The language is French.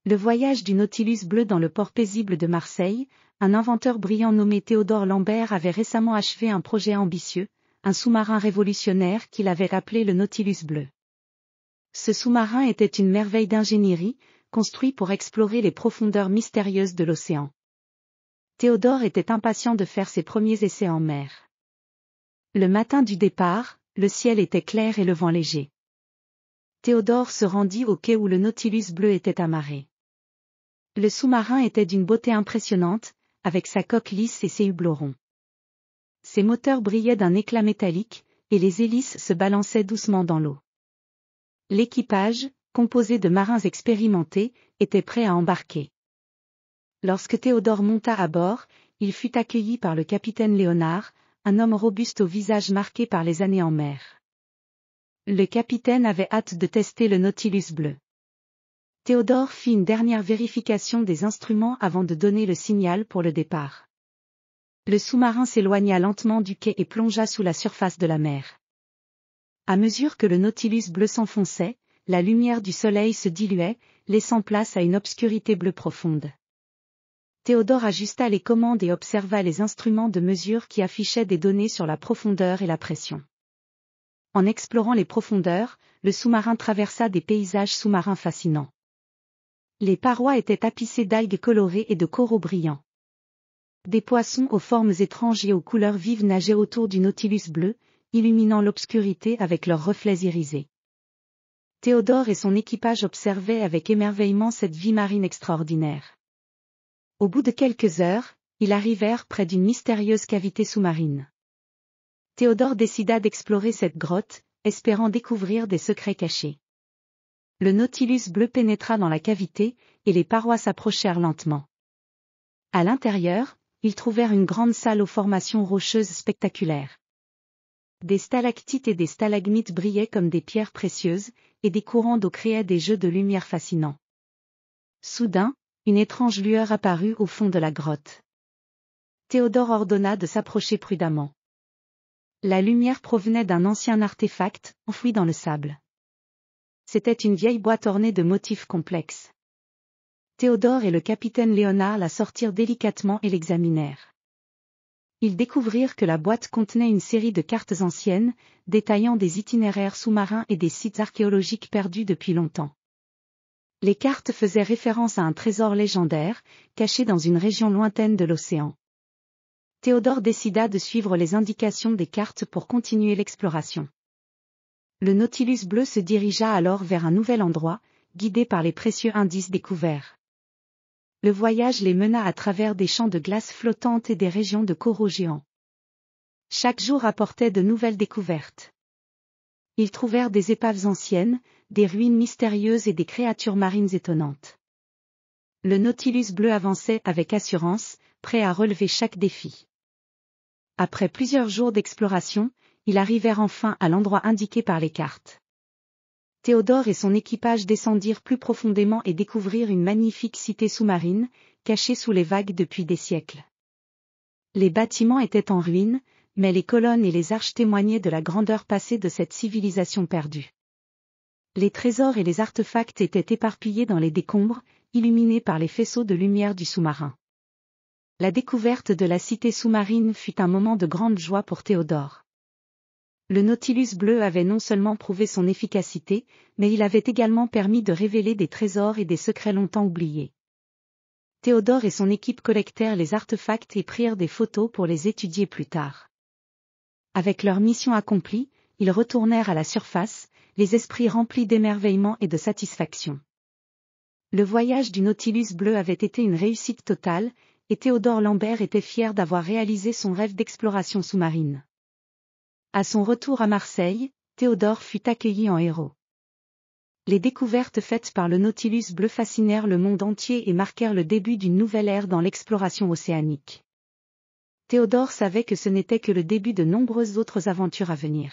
Le voyage du Nautilus bleu dans le port paisible de Marseille, un inventeur brillant nommé Théodore Lambert avait récemment achevé un projet ambitieux, un sous-marin révolutionnaire qu'il avait appelé le Nautilus bleu. Ce sous-marin était une merveille d'ingénierie, construit pour explorer les profondeurs mystérieuses de l'océan. Théodore était impatient de faire ses premiers essais en mer. Le matin du départ, le ciel était clair et le vent léger. Théodore se rendit au quai où le Nautilus bleu était amarré. Le sous-marin était d'une beauté impressionnante, avec sa coque lisse et ses hublots ronds. Ses moteurs brillaient d'un éclat métallique, et les hélices se balançaient doucement dans l'eau. L'équipage, composé de marins expérimentés, était prêt à embarquer. Lorsque Théodore monta à bord, il fut accueilli par le capitaine Léonard, un homme robuste au visage marqué par les années en mer. Le capitaine avait hâte de tester le Nautilus bleu. Théodore fit une dernière vérification des instruments avant de donner le signal pour le départ. Le sous-marin s'éloigna lentement du quai et plongea sous la surface de la mer. À mesure que le Nautilus bleu s'enfonçait, la lumière du soleil se diluait, laissant place à une obscurité bleue profonde. Théodore ajusta les commandes et observa les instruments de mesure qui affichaient des données sur la profondeur et la pression. En explorant les profondeurs, le sous-marin traversa des paysages sous-marins fascinants. Les parois étaient tapissées d'algues colorées et de coraux brillants. Des poissons aux formes étranges et aux couleurs vives nageaient autour du Nautilus bleu, illuminant l'obscurité avec leurs reflets irisés. Théodore et son équipage observaient avec émerveillement cette vie marine extraordinaire. Au bout de quelques heures, ils arrivèrent près d'une mystérieuse cavité sous-marine. Théodore décida d'explorer cette grotte, espérant découvrir des secrets cachés. Le Nautilus bleu pénétra dans la cavité, et les parois s'approchèrent lentement. À l'intérieur, ils trouvèrent une grande salle aux formations rocheuses spectaculaires. Des stalactites et des stalagmites brillaient comme des pierres précieuses, et des courants d'eau créaient des jeux de lumière fascinants. Soudain, une étrange lueur apparut au fond de la grotte. Théodore ordonna de s'approcher prudemment. La lumière provenait d'un ancien artefact, enfoui dans le sable. C'était une vieille boîte ornée de motifs complexes. Théodore et le capitaine Léonard la sortirent délicatement et l'examinèrent. Ils découvrirent que la boîte contenait une série de cartes anciennes, détaillant des itinéraires sous-marins et des sites archéologiques perdus depuis longtemps. Les cartes faisaient référence à un trésor légendaire, caché dans une région lointaine de l'océan. Théodore décida de suivre les indications des cartes pour continuer l'exploration. Le Nautilus bleu se dirigea alors vers un nouvel endroit, guidé par les précieux indices découverts. Le voyage les mena à travers des champs de glace flottantes et des régions de coraux géants. Chaque jour apportait de nouvelles découvertes. Ils trouvèrent des épaves anciennes, des ruines mystérieuses et des créatures marines étonnantes. Le Nautilus bleu avançait avec assurance, prêt à relever chaque défi. Après plusieurs jours d'exploration, ils arrivèrent enfin à l'endroit indiqué par les cartes. Théodore et son équipage descendirent plus profondément et découvrirent une magnifique cité sous-marine, cachée sous les vagues depuis des siècles. Les bâtiments étaient en ruine, mais les colonnes et les arches témoignaient de la grandeur passée de cette civilisation perdue. Les trésors et les artefacts étaient éparpillés dans les décombres, illuminés par les faisceaux de lumière du sous-marin. La découverte de la cité sous-marine fut un moment de grande joie pour Théodore. Le Nautilus bleu avait non seulement prouvé son efficacité, mais il avait également permis de révéler des trésors et des secrets longtemps oubliés. Théodore et son équipe collectèrent les artefacts et prirent des photos pour les étudier plus tard. Avec leur mission accomplie, ils retournèrent à la surface, les esprits remplis d'émerveillement et de satisfaction. Le voyage du Nautilus bleu avait été une réussite totale, et Théodore Lambert était fier d'avoir réalisé son rêve d'exploration sous-marine. À son retour à Marseille, Théodore fut accueilli en héros. Les découvertes faites par le Nautilus bleu fascinèrent le monde entier et marquèrent le début d'une nouvelle ère dans l'exploration océanique. Théodore savait que ce n'était que le début de nombreuses autres aventures à venir.